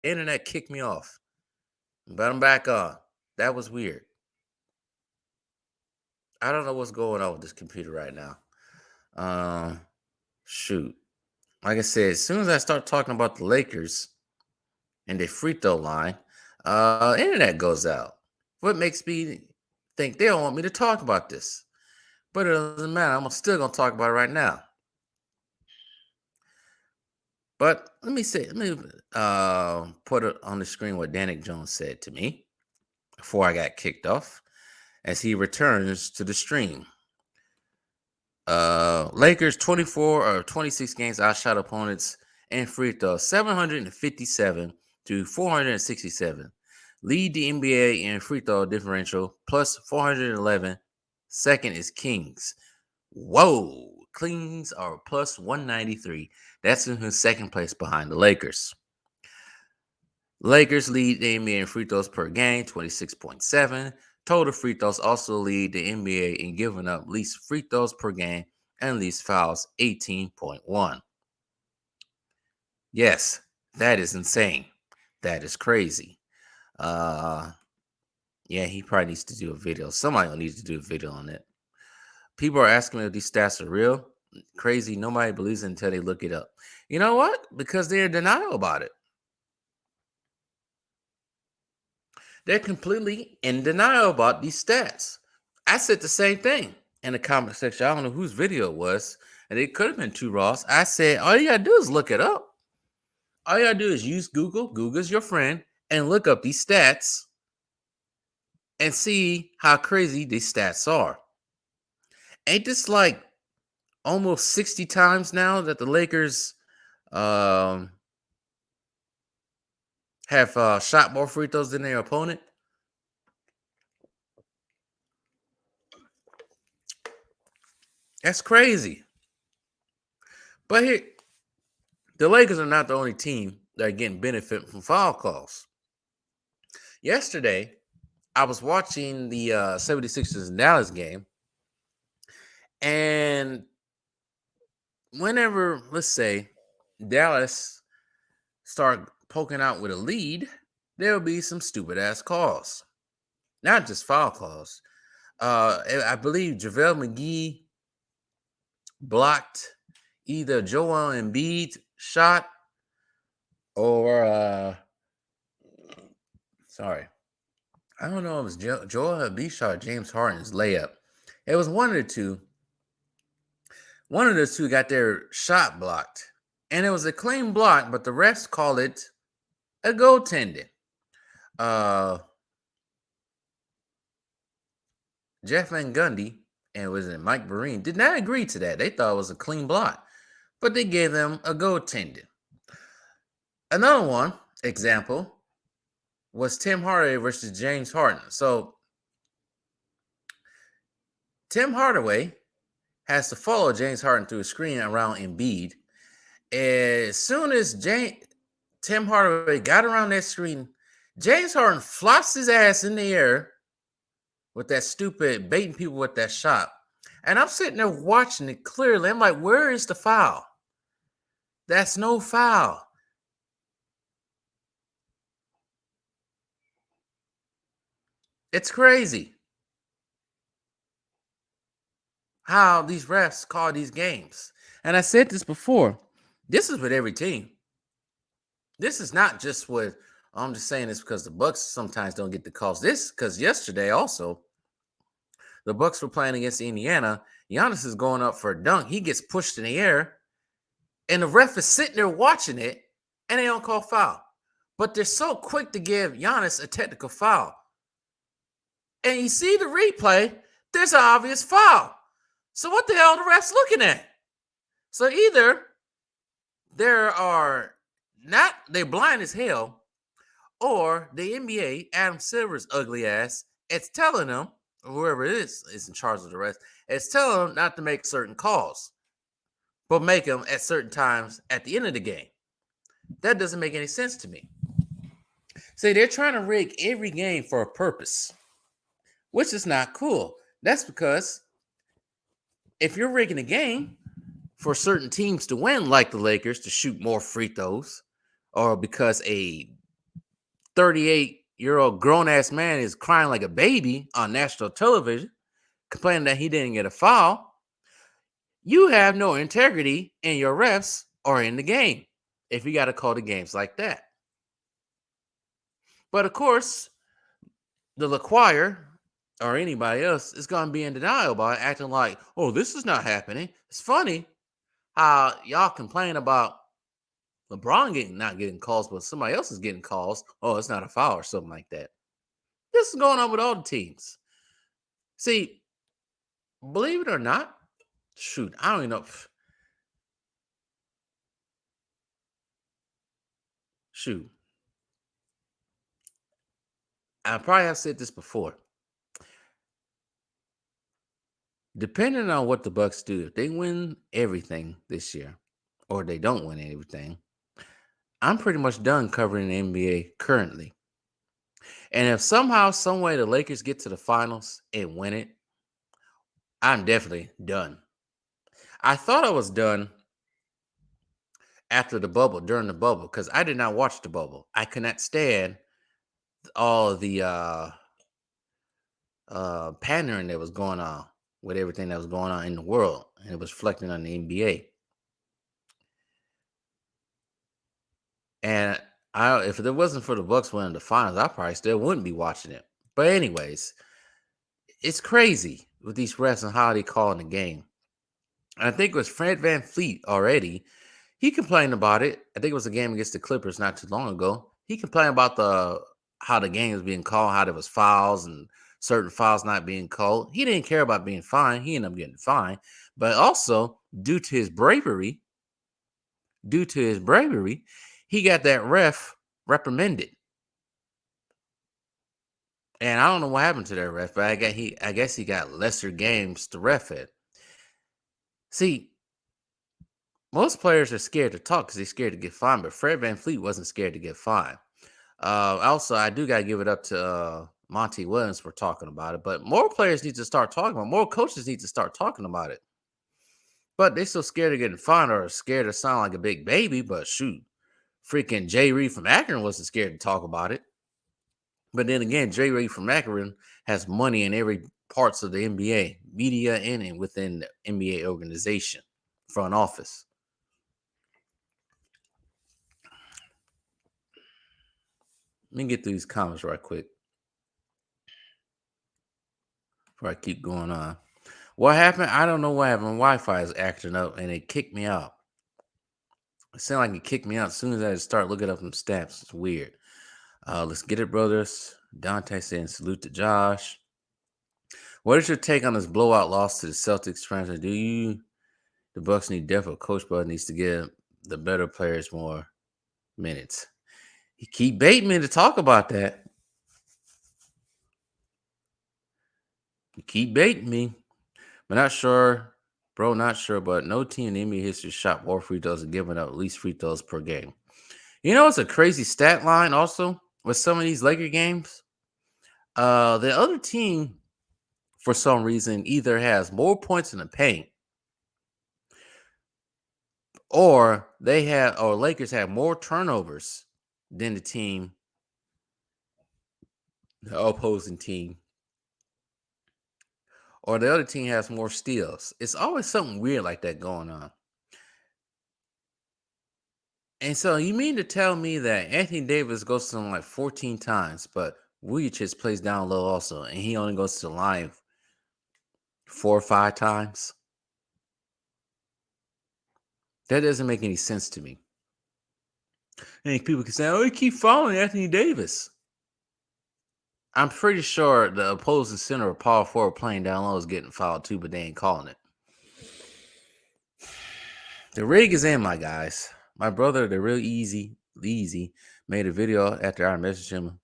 internet kicked me off, but I'm back on. That was weird. I don't know what's going on with this computer right now. Um, Shoot. Like I said, as soon as I start talking about the Lakers and their free throw line, internet goes out. What makes me think they don't want me to talk about this? But it doesn't matter. I'm still gonna talk about it right now. But let me put it on the screen what Danick Jones said to me before I got kicked off as he returns to the stream. Lakers 24 or 26 games outshot opponents in free throws 757 to 467. Lead the NBA in free throw differential plus 411. Second is Kings. Whoa, Kings are plus 193. That's in his second place behind the Lakers. Lakers lead the NBA in free throws per game, 26.7. Total free throws also lead the NBA in giving up least free throws per game and least fouls, 18.1. Yes, that is insane. That is crazy. Uh yeah, he probably needs to do a video. Somebody needs to do a video on it. People are asking me if these stats are real. Crazy. Nobody believes it until they look it up. You know what? Because they're in denial about it. They're completely in denial about these stats. I said the same thing in the comment section. I don't know whose video it was, and it could have been Two Ross. I said, all you gotta do is look it up. All you gotta do is use Google. Google's your friend, and look up these stats and see how crazy these stats are. Ain't this like almost 60 times now that the Lakers um, have shot more free throws than their opponent? That's crazy. But here, the Lakers are not the only team that are getting benefit from foul calls. Yesterday, I was watching the 76ers and Dallas game, and whenever, let's say, Dallas start poking out with a lead, there will be some stupid ass calls. Not just foul calls. I believe JaVale McGee blocked either Joel Embiid's shot or sorry, I don't know if it was Joel Embiid shot or James Harden's layup. It was one of the two. One of the two got their shot blocked, and it was a clean block, but the refs called it a goaltending. Uh, Jeff Van Gundy and was it Mike Breen did not agree to that. They thought it was a clean block, but they gave them a goaltending. Another one example was Tim Hardaway versus James Harden. So Tim Hardaway has to follow James Harden through a screen around Embiid. As soon as Tim Hardaway got around that screen, James Harden flops his ass in the air with that stupid baiting people with that shot. And I'm sitting there watching it clearly. I'm like, where is the foul? That's no foul. It's crazy how these refs call these games. And I said this before. This is with every team. This is not just with, I'm just saying this because the Bucks sometimes don't get the calls. This because yesterday also the Bucks were playing against Indiana. Giannis is going up for a dunk. He gets pushed in the air, and the ref is sitting there watching it, and they don't call foul. But they're so quick to give Giannis a technical foul. And you see the replay, there's an obvious foul. So what the hell are the refs looking at? So either they're blind as hell, or the NBA, Adam Silver's ugly ass, it's telling them, or whoever it is in charge of the rest, it's telling them not to make certain calls, but make them at certain times at the end of the game. That doesn't make any sense to me. See, they're trying to rig every game for a purpose, which is not cool. That's because if you're rigging a game for certain teams to win, like the Lakers, to shoot more free throws, or because a 38-year-old grown-ass man is crying like a baby on national television, complaining that he didn't get a foul, you have no integrity in your refs or in the game if you got to call the games like that. But of course, the LaQuire or anybody else is going to be in denial by acting like, oh, this is not happening. It's funny how y'all complain about LeBron not getting calls, but somebody else is getting calls. Oh, it's not a foul or something like that. This is going on with all the teams. See, believe it or not, shoot, I don't even know. Shoot, I probably have said this before. Depending on what the Bucks do, if they win everything this year, or they don't win everything, I'm pretty much done covering the NBA currently. And if somehow, some way, the Lakers get to the finals and win it, I'm definitely done. I thought I was done after the bubble, during the bubble, because I did not watch the bubble. I could not stand all the pandering that was going on with everything that was going on in the world, and it was reflecting on the NBA. And if it wasn't for the Bucks winning the finals, I probably still wouldn't be watching it. But anyways, it's crazy with these refs and how they call in the game. And I think it was Fred VanVleet already. He complained about it. I think it was a game against the Clippers not too long ago. He complained about how the game was being called, how there was fouls and certain fouls not being called. He didn't care about being fined. He ended up getting fined. But also, due to his bravery, he got that ref reprimanded. And I don't know what happened to that ref, but I guess he got lesser games to ref it. See, most players are scared to talk because they're scared to get fined, but Fred VanVleet wasn't scared to get fined. Also, I do gotta give it up to Monty Williams for talking about it, but more players need to start talking about it. More coaches need to start talking about it. But they're so scared of getting fined or scared to sound like a big baby. But shoot, freaking Jay Reid from Akron wasn't scared to talk about it. But then again, Jay Reid from Akron has money in every parts of the NBA, media and within the NBA organization, front office. Let me get through these comments right quick before I keep going on. What happened? I don't know what happened. Wi-Fi is acting up and it kicked me out. It sounded like it kicked me out as soon as I start looking up some stats. It's weird. Let's get it, brothers. Dante saying salute to Josh. What is your take on this blowout loss to the Celtics, Francis? The Bucks need definitely Coach Bud needs to give the better players more minutes. He keep baiting me to talk about that. You keep baiting me. But not sure, bro, not sure. But no team in NBA history shot more free throws and giving up at least free throws per game. You know, it's a crazy stat line also with some of these Laker games. The other team, for some reason, either has more points in the paint or Lakers have more turnovers than the opposing team, or the other team has more steals. It's always something weird like that going on. And so you mean to tell me that Anthony Davis goes to them like 14 times, but Vujicic plays down low also, and he only goes to the line 4 or 5 times? That doesn't make any sense to me. And people can say, oh, you keep following Anthony Davis. I'm pretty sure the opposing center or power forward playing down low is getting fouled too, but they ain't calling it. The rig is in, my guys. My brother, the real easy, made a video after I messaged him.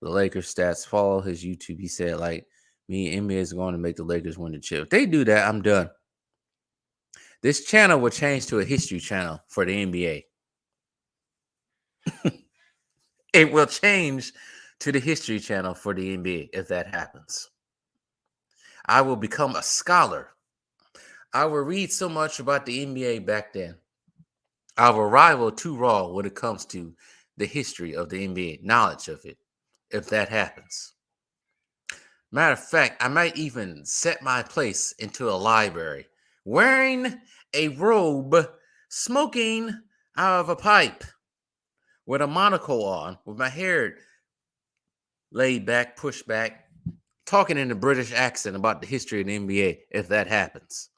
The Lakers stats, follow his YouTube. He said, like, me, NBA is going to make the Lakers win the chip. If they do that, I'm done. This channel will change to a history channel for the NBA. It will change to the history channel for the NBA if that happens. I will become a scholar. I will read so much about the NBA back then. I will rival Too Raw when it comes to the history of the NBA, knowledge of it, if that happens. Matter of fact, I might even set my place into a library, wearing a robe, smoking out of a pipe, with a monocle on, with my hair laid back, pushed back, talking in a British accent about the history of the NBA, if that happens.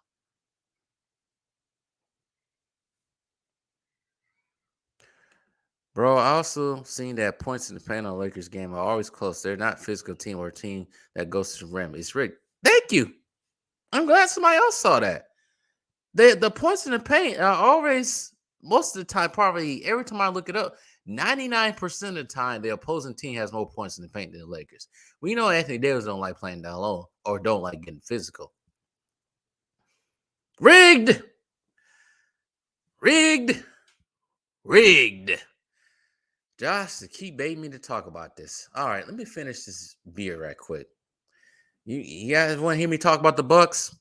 Bro, I also seen that points in the paint on Lakers game are always close. They're not physical team or a team that goes to the rim. It's rigged. Thank you. I'm glad somebody else saw that. The points in the paint are always, most of the time, probably every time I look it up, 99% of the time, the opposing team has more points in the paint than the Lakers. We know Anthony Davis don't like playing down low or don't like getting physical. Rigged. Rigged. Rigged. Josh, keep baiting me to talk about this. All right, let me finish this beer right quick. You guys want to hear me talk about the Bucks?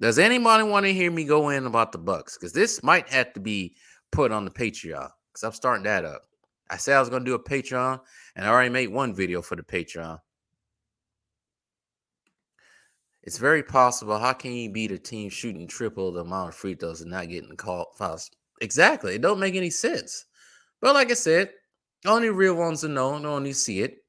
Does anybody want to hear me go in about the Bucks? Because this might have to be put on the Patreon. Because I'm starting that up. I said I was going to do a Patreon, and I already made one video for the Patreon. It's very possible. How can you beat a team shooting triple the amount of free throws and not getting called fouls? Exactly. It don't make any sense. But like I said, only real ones to know and only see it.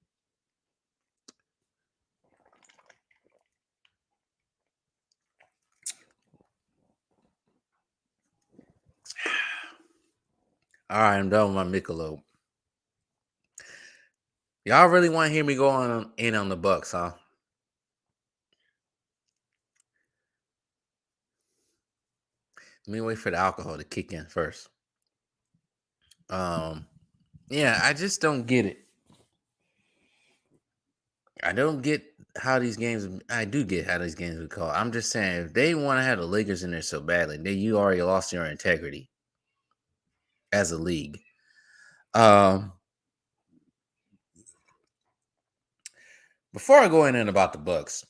All right, I'm done with my Michelob. Y'all really want to hear me go on in on the Bucks, huh? Let me wait for the alcohol to kick in first. Yeah, I just don't get it. I don't get how these games. I do get how these games would call. I'm just saying, if they want to have the Lakers in there so badly, then you already lost your integrity as a league. Before I go in and about the Bucks,